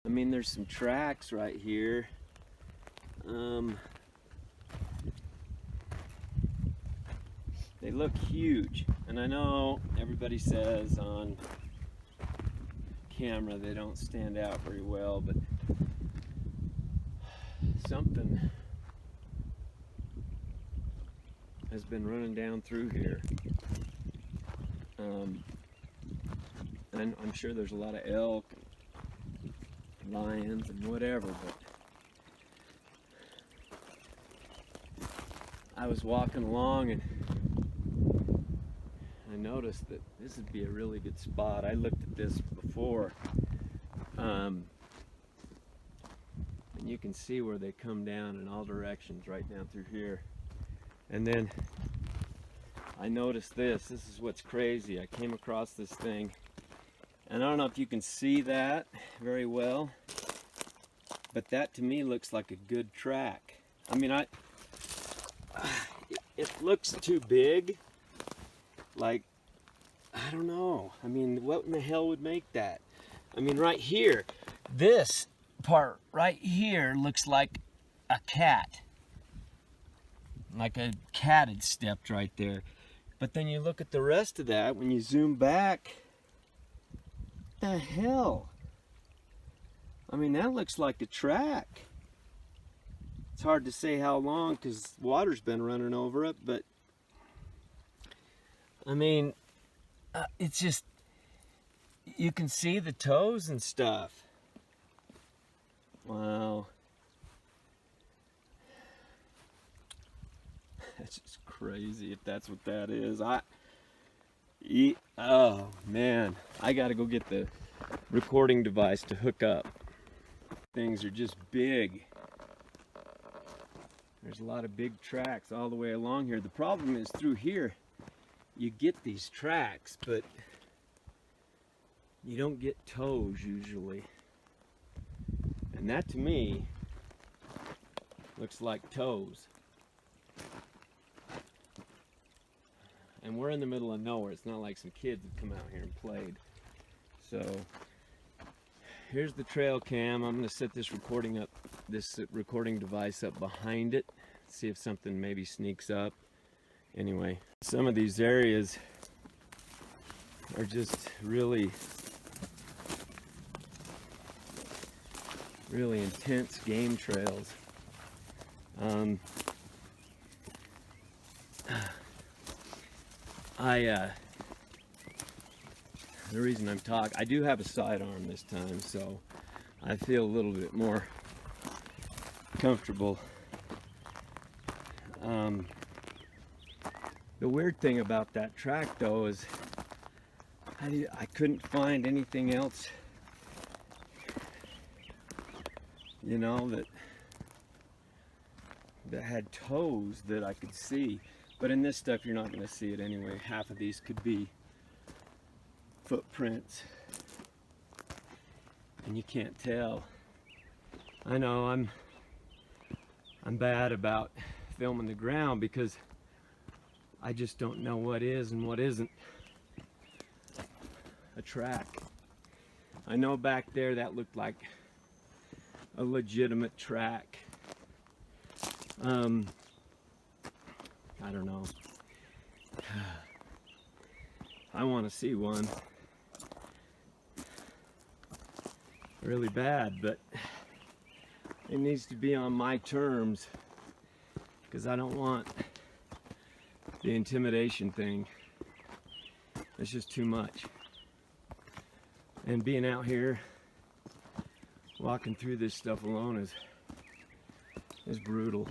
I mean, there's some tracks right here. They look huge, and I know everybody says on camera they don't stand out very well, but something has been running down through here. And I'm sure there's a lot of elk and lions and whatever, but I was walking along and I noticed that this would be a really good spot. I looked at this before, and you can see where they come down in all directions right down through here. And then I noticed this. This is what's crazy. I came across this thing, and I don't know if you can see that very well, but that to me looks like a good track. I mean, it looks too big. Like, I don't know. I mean, what in the hell would make that? I mean, right here, this part right here looks like a cat. Like a cat had stepped right there. But then you look at the rest of that, when you zoom back, what the hell? I mean, that looks like a track. It's hard to say how long because water's been running over it, but I mean, it's just, you can see the toes and stuff. Wow. That's just crazy if that's what that is. Oh man, I gotta go get the recording device to hook up. Things are just big. There's a lot of big tracks all the way along here. The problem is through here, you get these tracks, but you don't get toes usually. And that to me looks like toes. And we're in the middle of nowhere. It's not like some kids have come out here and played. So here's the trail cam. I'm going to set this recording device up behind it. See if something maybe sneaks up. Anyway, some of these areas are just really intense game trails. The reason I'm talking, I do have a sidearm this time, so I feel a little bit more comfortable. The weird thing about that track though is I couldn't find anything else, you know, that had toes that I could see. But in this stuff you're not going to see it anyway. Half of these could be footprints and you can't tell. I know I'm bad about filming the ground because I just don't know what is and what isn't a track. I know back there that looked like a legitimate track. I don't know. I want to see one really bad, but it needs to be on my terms because I don't want the intimidation thing. It's just too much. And being out here walking through this stuff alone is brutal.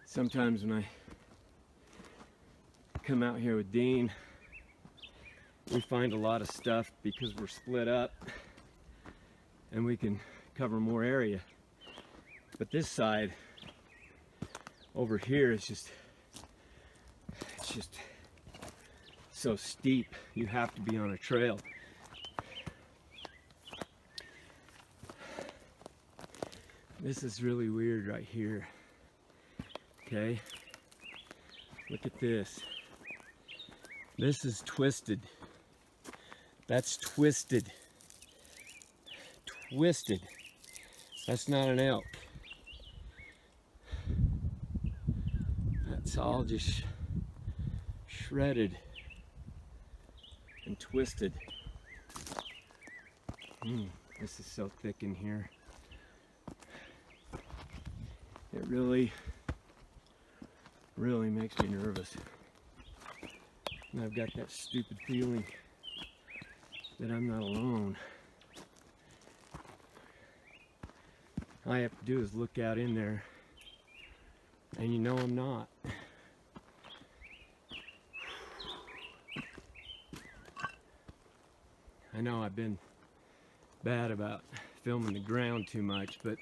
Sometimes when I come out here with Dean, we find a lot of stuff because we're split up and we can cover more area. But this side over here is just, it's just so steep. You have to be on a trail. This is really weird right here. Okay, look at this. This is twisted. That's twisted. Twisted. That's not an elk. That's all just shredded and twisted. This is so thick in here. It really makes me nervous. And I've got that stupid feeling that I'm not alone. All I have to do is look out in there, and you know I'm not. I know I've been bad about filming the ground too much, but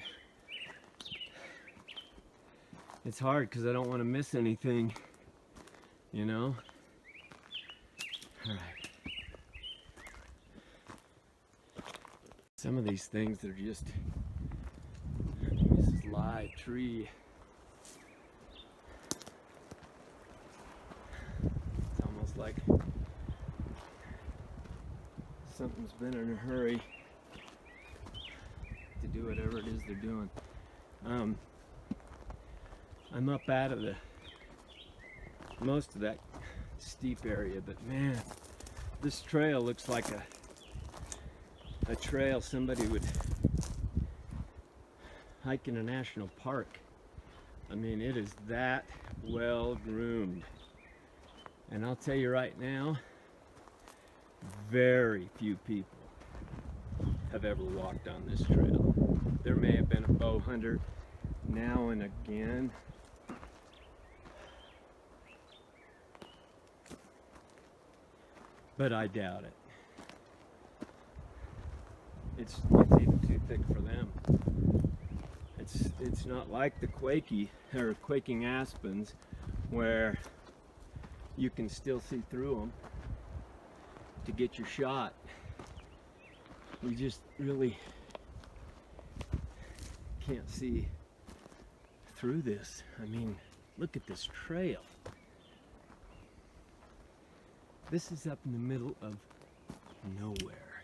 it's hard because I don't want to miss anything, you know? All right. Some of these things, they're just, I mean, this is live tree. It's almost like something's been in a hurry to do whatever it is they're doing. I'm up out of most of that steep area, but man, this trail looks like a trail somebody would hike in a national park. I mean, it is that well groomed. And I'll tell you right now, very few people have ever walked on this trail. There may have been a bow hunter now and again. But I doubt it. It's even too thick for them. It's not like the quaking aspens where you can still see through them to get your shot. You just really can't see through this. I mean, look at this trail. This is up in the middle of nowhere.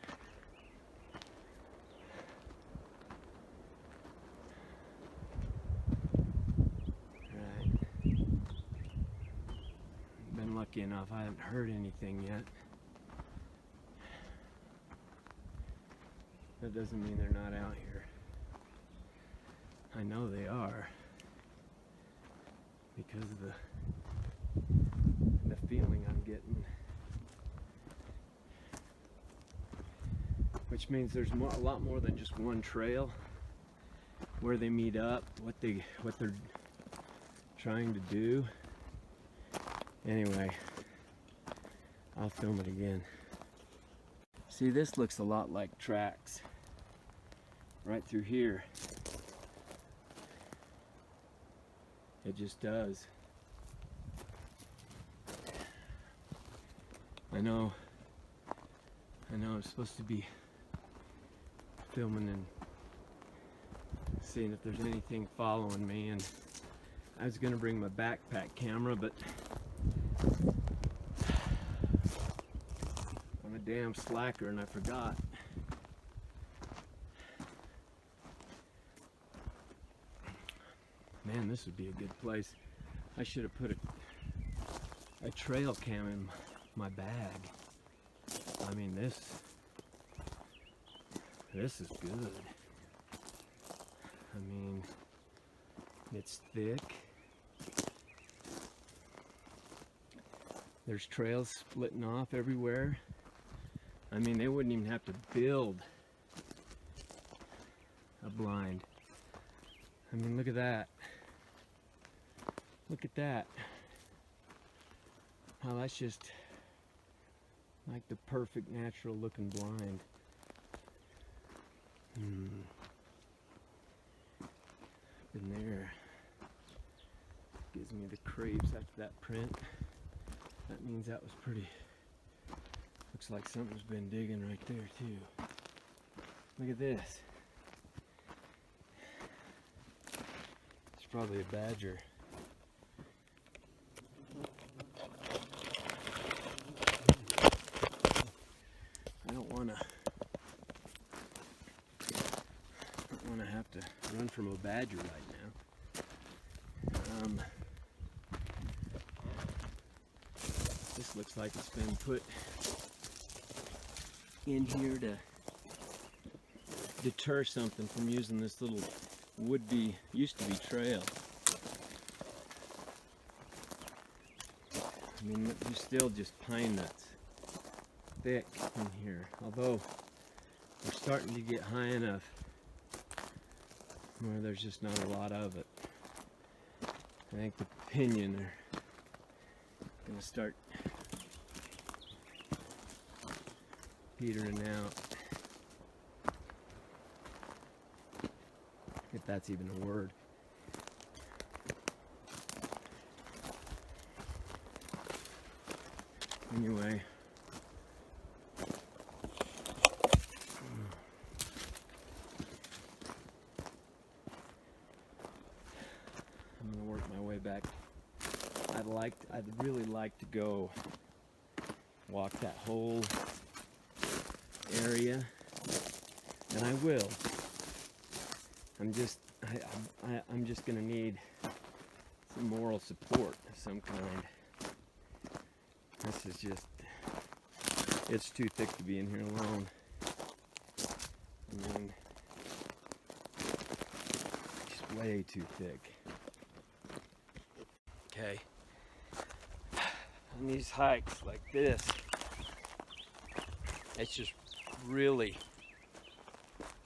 Right. Been lucky enough, I haven't heard anything yet. That doesn't mean they're not out here. I know they are, because of the feeling I'm getting. Which means there's a lot more than just one trail where they meet up, what they're trying to do. Anyway, I'll film it again. See, this looks a lot like tracks right through here. It just does. I know I'm supposed to be filming and seeing if there's anything following me, and I was gonna bring my backpack camera, but I'm a damn slacker and I forgot. Man, this would be a good place. I should have put a trail cam in my bag. I mean, this is good. I mean, it's thick. There's trails splitting off everywhere. I mean, they wouldn't even have to build a blind. I mean, look at that. Look at that. Oh, that's just like the perfect natural looking blind. In there. Gives me the creeps after that print. That means that was pretty. Looks like something's been digging right there too. Look at this. It's probably a badger. don't want to have to run from a badger right now. This looks like it's been put in here to deter something from using this little used to be trail. I mean, there's still just pine nuts thick in here, although we're starting to get high enough where there's just not a lot of it. I think the pinyon are gonna start petering out, if that's even a word. Anyway, I'm gonna work my way back. I'd really like to go walk that whole area, and I will. I'm just gonna need some moral support of some kind. This is just, it's too thick to be in here alone. I mean, it's way too thick. Okay. On these hikes like this, it's just really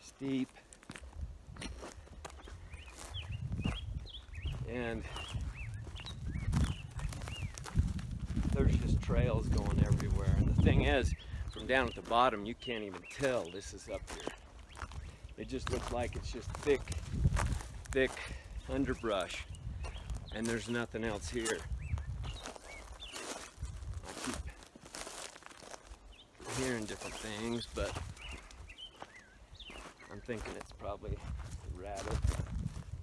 steep. And there's just trails going everywhere. And the thing is, from down at the bottom, you can't even tell this is up here. It just looks like it's just thick underbrush. And there's nothing else here. I keep hearing different things, but I'm thinking it's probably a rabbit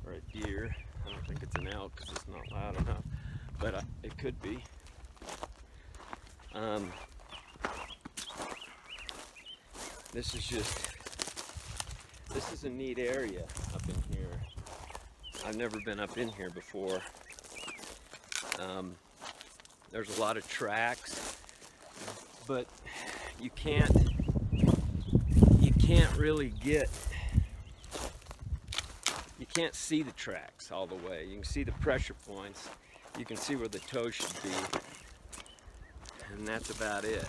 or a deer. I don't think it's an elk because it's not loud enough, but it could be. This is a neat area up in here. I've never been up in here before. There's a lot of tracks, but you can't really you can't see the tracks all the way. You can see the pressure points. You can see where the toe should be. And that's about it.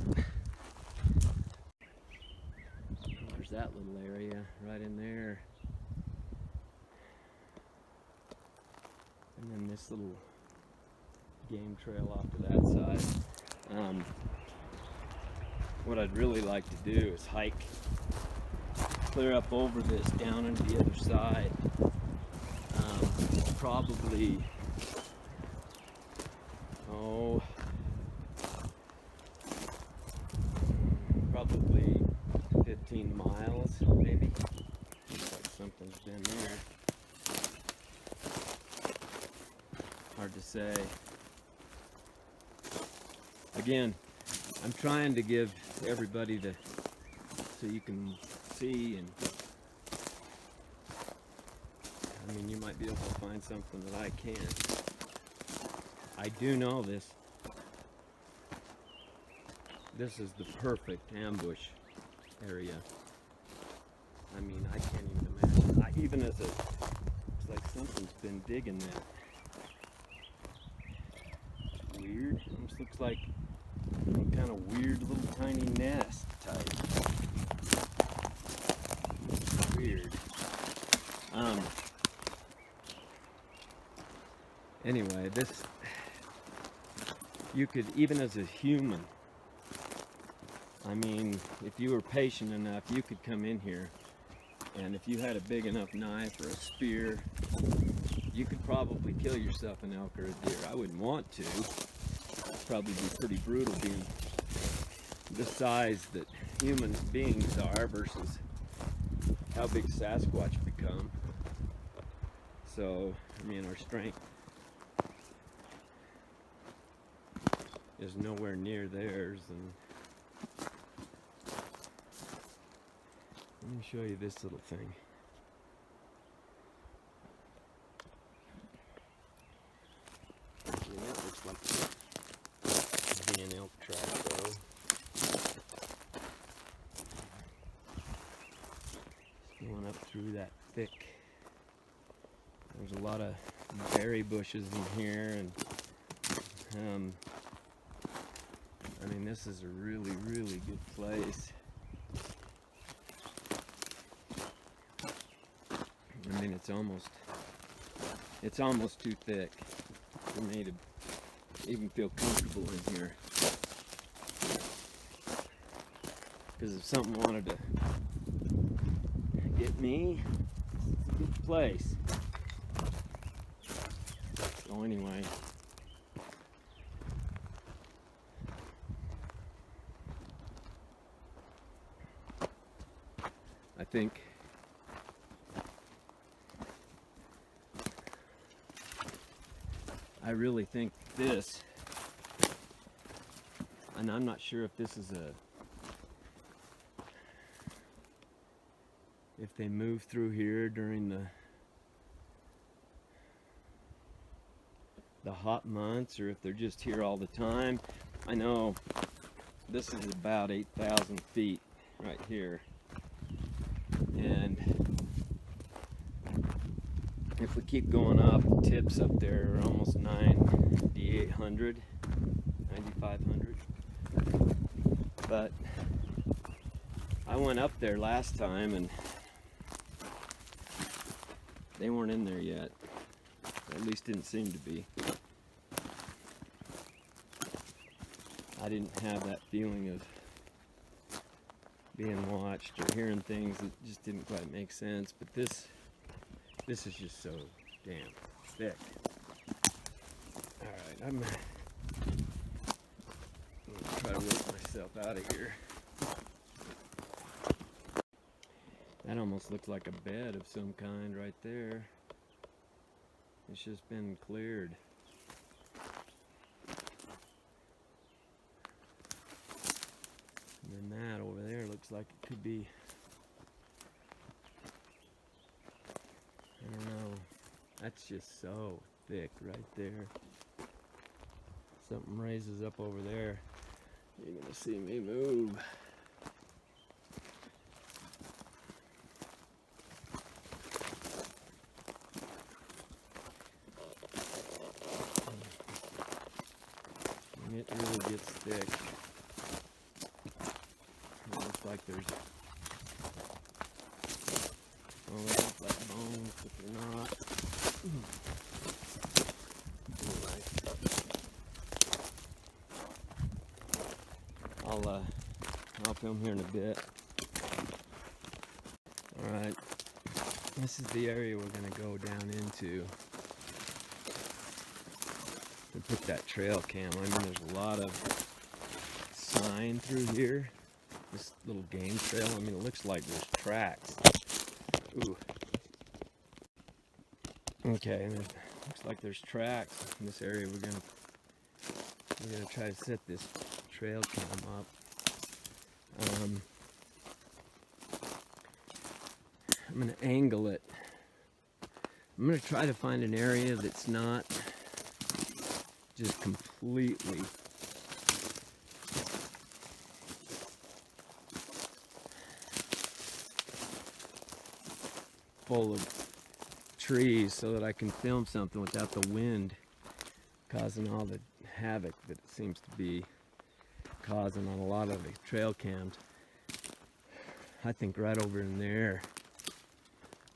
There's that little area right in there. And then this little game trail off to that side. What I'd really like to do is hike clear up over this down into the other side. Probably 15 miles, maybe. Looks like something's been there. Hard to say. Again, I'm trying to give everybody so you can see, and I mean, you might be able to find something that I can't. I do know this is the perfect ambush area. I mean, I can't even imagine. It's like something's been digging that. It's weird. Almost looks like some kind of weird little tiny nest type. Weird. Anyway, you could, even as a human, I mean, if you were patient enough, you could come in here, and if you had a big enough knife or a spear, you could probably kill yourself an elk or a deer. I wouldn't want to. It'd probably be pretty brutal being the size that human beings are versus how big Sasquatch become. So, I mean, our strength is nowhere near theirs, and Let me show you this little thing. Yeah, that looks like an elk track though. Going up through that thick. There's a lot of berry bushes in here, and I mean, this is a really, really good place. I mean, it's almost too thick for me to even feel comfortable in here. Because if something wanted to get me, it's a good place. So anyway, I think I really think this, and I'm not sure if this is if they move through here during the hot months, or if they're just here all the time. I know this is about 8,000 feet right here, and if we keep going up, the tips up there are almost 9,800, 9,500. But I went up there last time and they weren't in there yet. At least didn't seem to be. I didn't have that feeling of being watched or hearing things that just didn't quite make sense. But this is just so damn thick. Alright, I'm gonna try to work myself out of here. That almost looks like a bed of some kind right there. It's just been cleared. And then that over there looks like it could be, I don't know, that's just so thick right there. Something raises up over there. You're gonna see me move. And it really gets thick. It looks like there's, oh, they look like bones, but they're not. Anyway, I'll film here in a bit. Alright, this is the area we're going to go down into and put that trail cam. I mean, there's a lot of sign through here. This little game trail, I mean, it looks like there's tracks. Ooh. Okay, and it looks like there's tracks in this area. We're gonna try to set this trail cam up. I'm gonna angle it. I'm gonna try to find an area that's not just completely full of trees so that I can film something without the wind causing all the havoc that it seems to be causing on a lot of the trail cams. I think right over in there,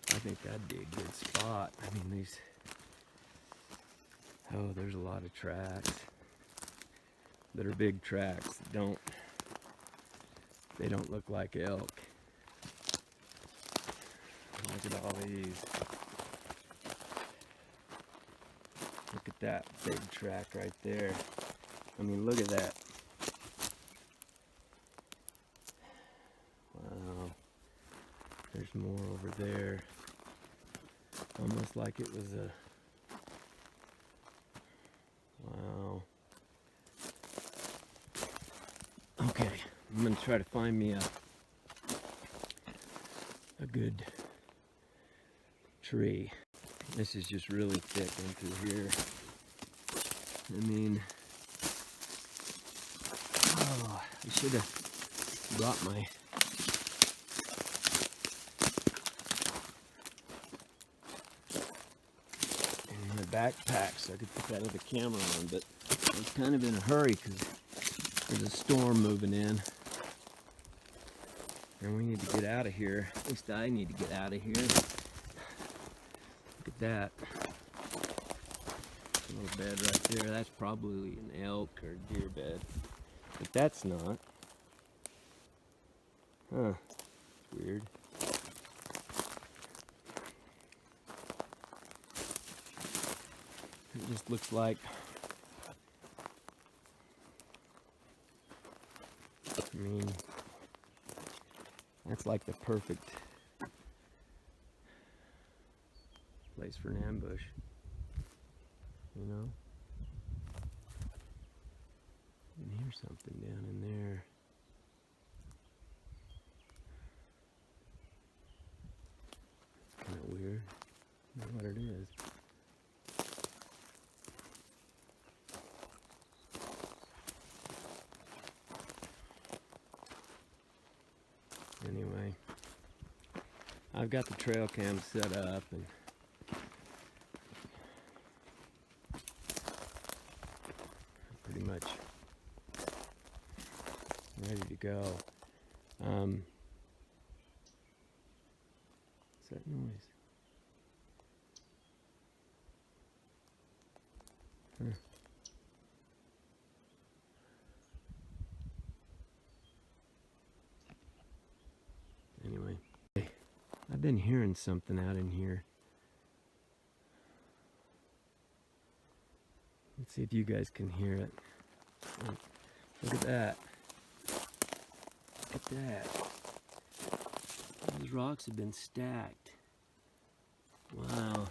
I think that'd be a good spot. I mean, these, oh, there's a lot of tracks that are big tracks that they don't look like elk. Look at all these. Look at that big track right there. I mean, look at that. Wow. There's more over there. Almost like it was a... Wow. Okay, I'm gonna try to find me good tree. This is just really thick in through here. I mean, oh, I should have brought my backpack so I could put that other camera on, but I was kind of in a hurry because there's a storm moving in. And we need to get out of here. At least I need to get out of here. Look at that. A little bed right there. That's probably an elk or deer bed. But that's not. Huh. It's weird. It just looks like, I mean, that's like the perfect place for an ambush, you know? You can hear something down in there. It's kind of weird. I don't know what it is. Anyway, I've got the trail cam set up and pretty much ready to go. What's that noise? Huh. Anyway, I've been hearing something out in here. Let's see if you guys can hear it. Look at that. Look at that. Those rocks have been stacked. Wow.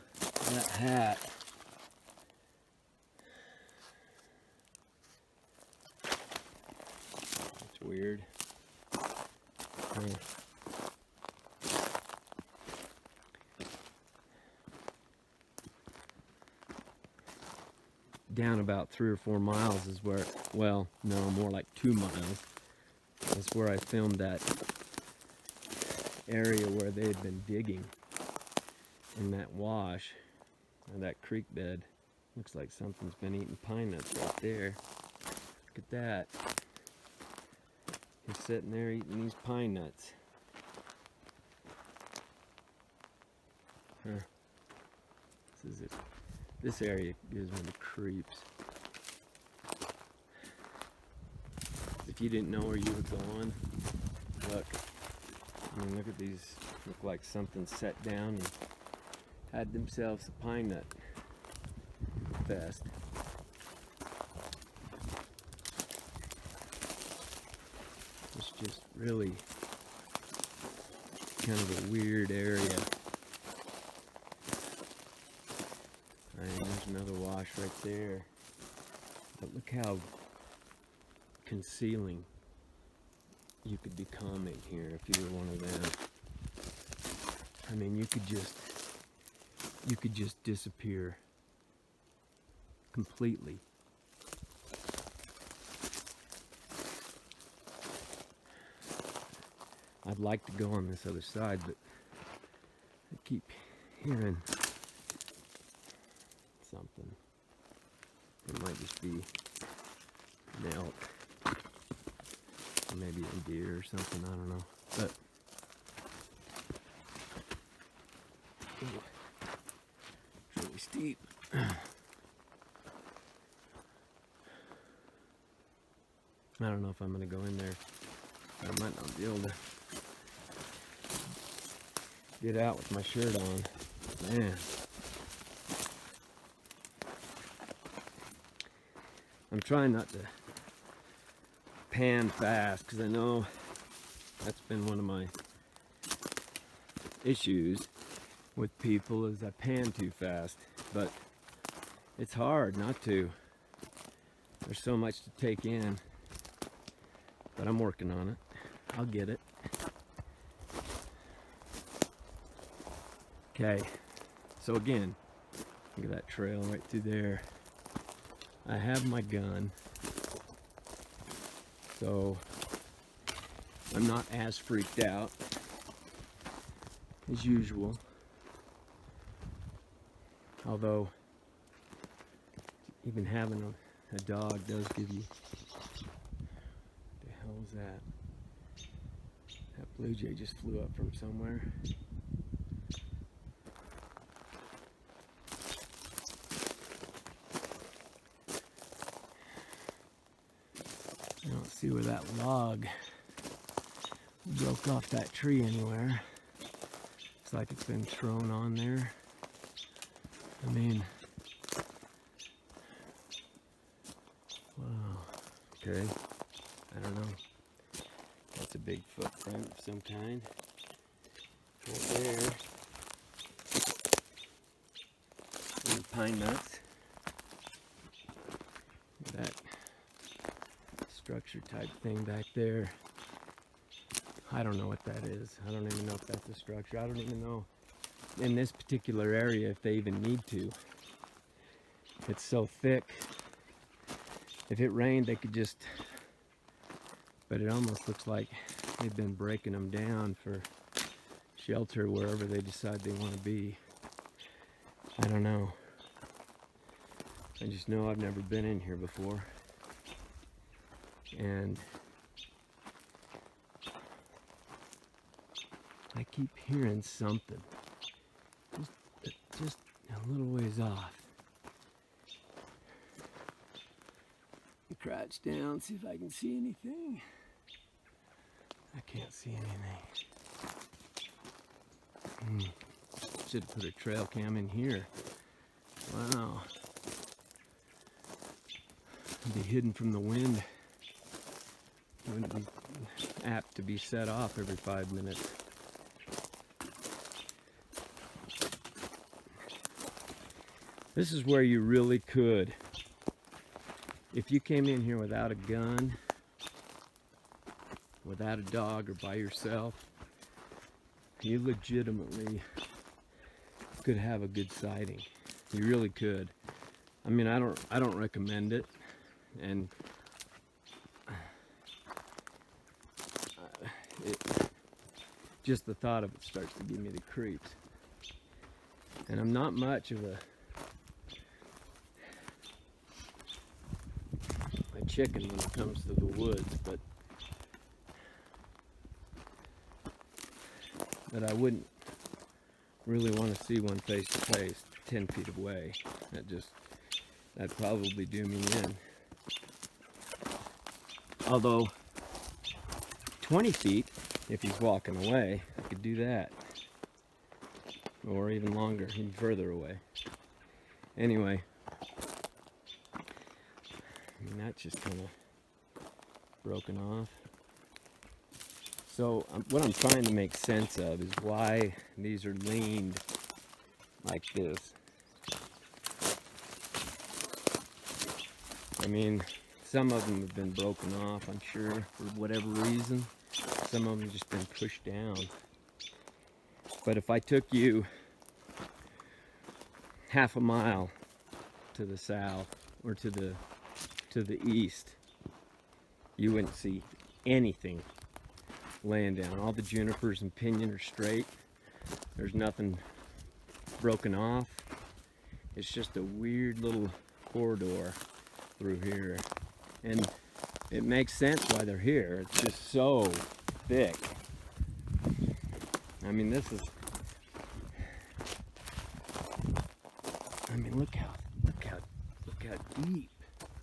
That hat. That's weird. Down about 3 or 4 miles is where, well, no, more like 2 miles. That's where I filmed that area where they had been digging in that wash, or that creek bed. Looks like something's been eating pine nuts right there. Look at that. He's sitting there eating these pine nuts. Huh. This is it. This area gives me the creeps. If you didn't know where you were going, look. I mean, look at these. Look like something sat down and had themselves a pine nut fest. It's just really kind of a weird area. And there's another wash right there. But look how concealing you could become in here if you were one of them. I mean, you could just disappear completely. I'd like to go on this other side, but I keep hearing something. It might just be an elk, or maybe a deer or something, I don't know. But it's really steep. I don't know if I'm gonna go in there. I might not be able to get out with my shirt on. Man. I'm trying not to pan fast because I know that's been one of my issues with people is I pan too fast, but it's hard not to. There's so much to take in, but I'm working on it. I'll get it. Okay, so again, look at that trail right through there. I have my gun, so I'm not as freaked out as usual. Although, even having a dog does give you... What the hell was that? That blue jay just flew up from somewhere. I don't see where that log broke off that tree anywhere. Looks like it's been thrown on there. I mean, wow. Okay, I don't know. That's a big footprint of some kind. Right there. And pine nuts. That structure type thing back there. I don't know what that is. I don't even know if that's a structure. I don't even know in this particular area if they even need to. It's so thick. If it rained, they could just... But it almost looks like they've been breaking them down for shelter wherever they decide they want to be. I don't know. I just know I've never been in here before. And I keep hearing something. Just a little ways off. Crouch down, see if I can see anything. I can't see anything. Should have put a trail cam in here. Wow. It'd be hidden from the wind. It wouldn't be apt to be set off every 5 minutes. This is where you really could. If you came in here without a gun, without a dog, or by yourself, you legitimately could have a good sighting. You really could. I mean, I don't recommend it, and just the thought of it starts to give me the creeps. And I'm not much of a chicken when it comes to the woods, but I wouldn't really want to see one face to face 10 feet away. That'd probably do me in. Although 20 feet, if he's walking away, I could do that. Or even longer, even further away. Anyway, I mean, that's just kind of broken off. So what I'm trying to make sense of is why these are leaned like this. I mean, some of them have been broken off, I'm sure, for whatever reason. Some of them have just been pushed down. But if I took you half a mile to the south or to the east, you wouldn't see anything laying down. All the junipers and pinyon are straight. There's nothing broken off. It's just a weird little corridor through here. And it makes sense why they're here. It's just so thick. I mean, this is... I mean, look how deep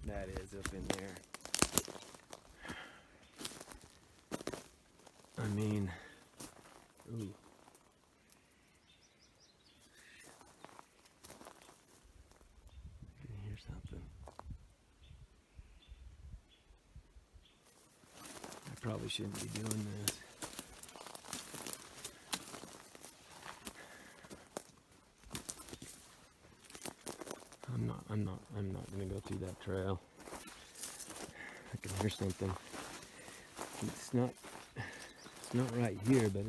that is up in there. I mean, ooh. I can hear something. I probably shouldn't be doing this. I'm not gonna go through that trail. I can hear something. It's not right here, but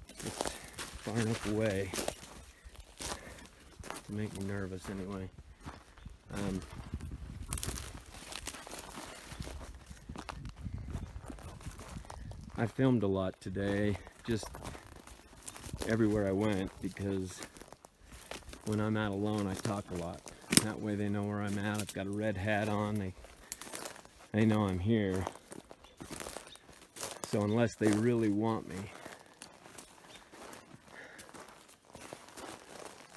it's far enough away. to make me nervous anyway. I filmed a lot today, just everywhere I went, because when I'm out alone I talk a lot. That way they know where I'm at. I've got a red hat on, they know I'm here. So unless they really want me,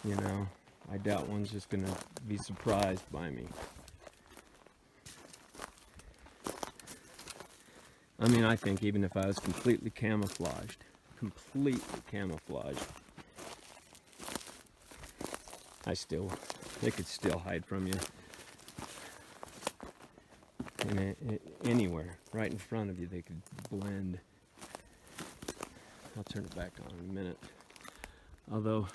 you know, I doubt one's just gonna be surprised by me. I mean, I think even if I was completely camouflaged, they could still hide from you. And anywhere, right in front of you, they could blend. I'll turn it back on in a minute. Although,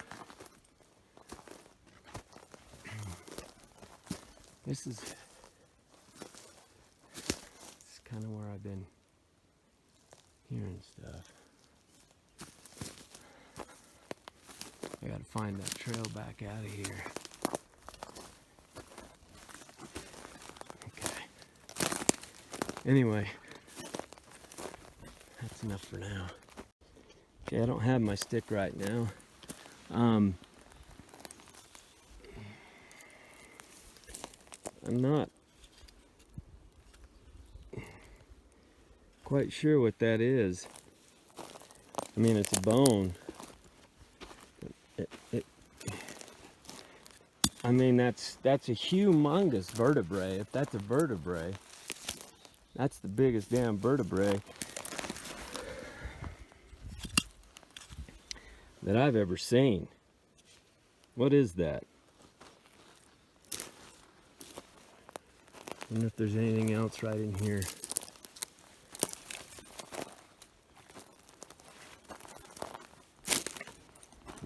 this is kind of where I've been hearing stuff. I gotta find that trail back out of here. Okay. Anyway, that's enough for now. Okay, I don't have my stick right now. I'm not quite sure what that is. I mean, it's a bone. I mean, that's a humongous vertebrae. If that's a vertebrae, that's the biggest damn vertebrae that I've ever seen. What is that? I wonder if there's anything else right in here.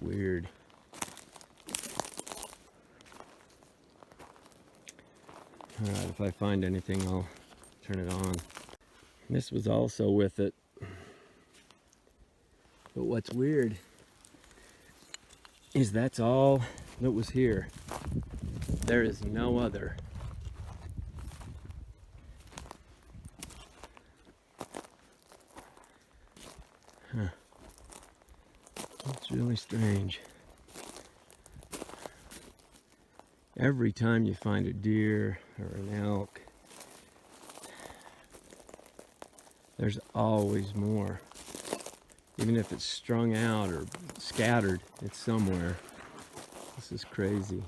Weird. Alright, if I find anything, I'll turn it on. This was also with it. But what's weird is that's all that was here. There is no other. Huh. It's really strange. Every time you find a deer or an elk, there's always more. Even if it's strung out or scattered, it's somewhere. This is crazy.